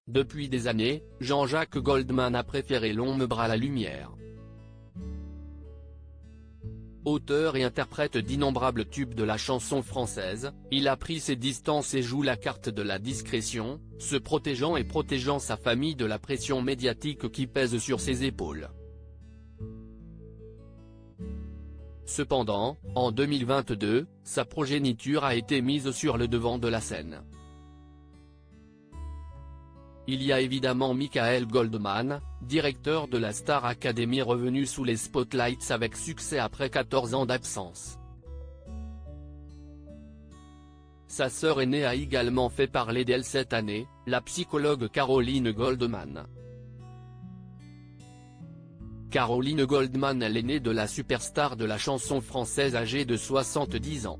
Depuis des années, Jean-Jacques Goldman a préféré l'ombre à la lumière. Auteur et interprète d'innombrables tubes de la chanson française, il a pris ses distances et joue la carte de la discrétion, se protégeant et protégeant sa famille de la pression médiatique qui pèse sur ses épaules. Cependant, en 2022, sa progéniture a été mise sur le devant de la scène. Il y a évidemment Michael Goldman, directeur de la Star Academy revenu sous les spotlights avec succès après 14 ans d'absence. Sa sœur aînée a également fait parler d'elle cette année, la psychologue Caroline Goldman. Caroline Goldman est l'aînée de la superstar de la chanson française âgée de 70 ans.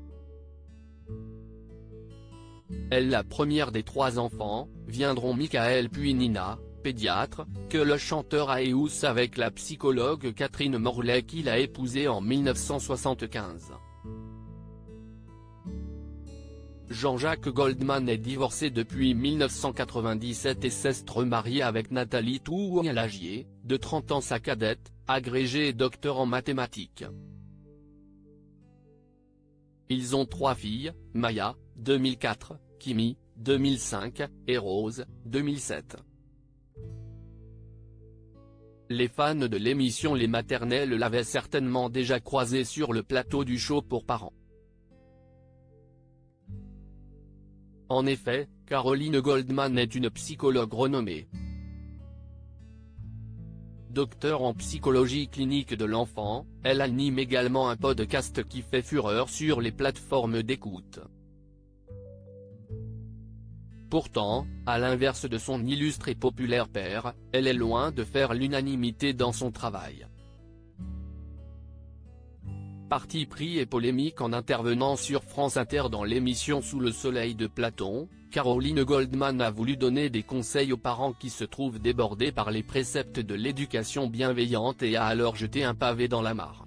Elle la première des 3 enfants, viendront Michael puis Nina, pédiatre, que le chanteur a épousé avec la psychologue Catherine Morlet qu'il a épousée en 1975. Jean-Jacques Goldman est divorcé depuis 1997 et s'est remarié avec Nathalie Tououlagier, de 30 ans sa cadette, agrégée et docteur en mathématiques. Ils ont 3 filles, Maya, 2004, Kimi, 2005, et Rose, 2007. Les fans de l'émission Les Maternelles l'avaient certainement déjà croisé sur le plateau du show pour parents. En effet, Caroline Goldman est une psychologue renommée. Docteur en psychologie clinique de l'enfant, elle anime également un podcast qui fait fureur sur les plateformes d'écoute. Pourtant, à l'inverse de son illustre et populaire père, elle est loin de faire l'unanimité dans son travail. Parti pris et polémique en intervenant sur France Inter dans l'émission Sous le soleil de Platon, Caroline Goldman a voulu donner des conseils aux parents qui se trouvent débordés par les préceptes de l'éducation bienveillante et a alors jeté un pavé dans la mare.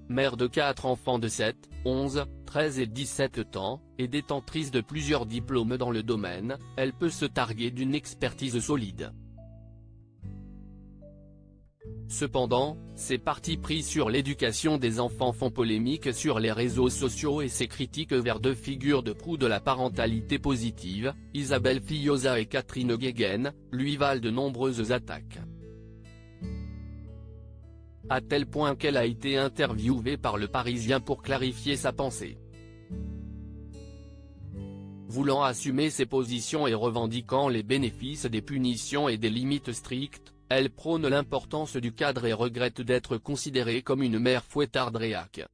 Mère de 4 enfants de 7, 11, 13 et 17 ans, et détentrice de plusieurs diplômes dans le domaine, elle peut se targuer d'une expertise solide. Cependant, ses partis pris sur l'éducation des enfants font polémique sur les réseaux sociaux et ses critiques vers 2 figures de proue de la parentalité positive, Isabelle Fillosa et Catherine Guéguen, lui valent de nombreuses attaques. À tel point qu'elle a été interviewée par Le Parisien pour clarifier sa pensée. Voulant assumer ses positions et revendiquant les bénéfices des punitions et des limites strictes, elle prône l'importance du cadre et regrette d'être considérée comme une mère fouettardréaque.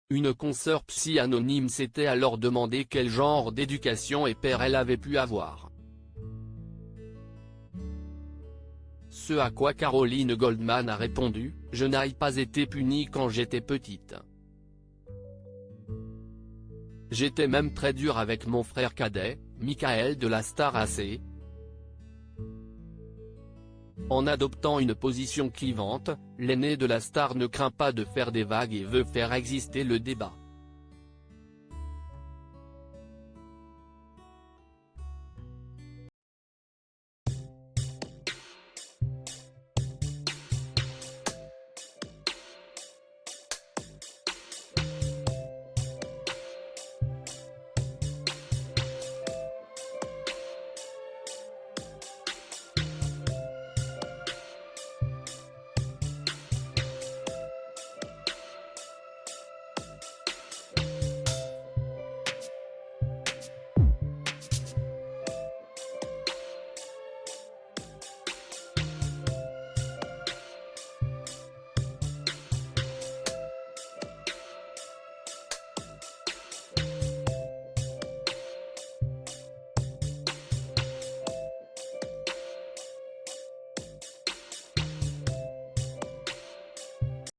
Une consoeur psy anonyme s'était alors demandé quel genre d'éducation et père elle avait pu avoir. Ce à quoi Caroline Goldman a répondu, « Je n'ai pas été punie quand j'étais petite. J'étais même très dur avec mon frère cadet, Michael de la Star AC. En adoptant une position clivante, l'aîné de la star ne craint pas de faire des vagues et veut faire exister le débat.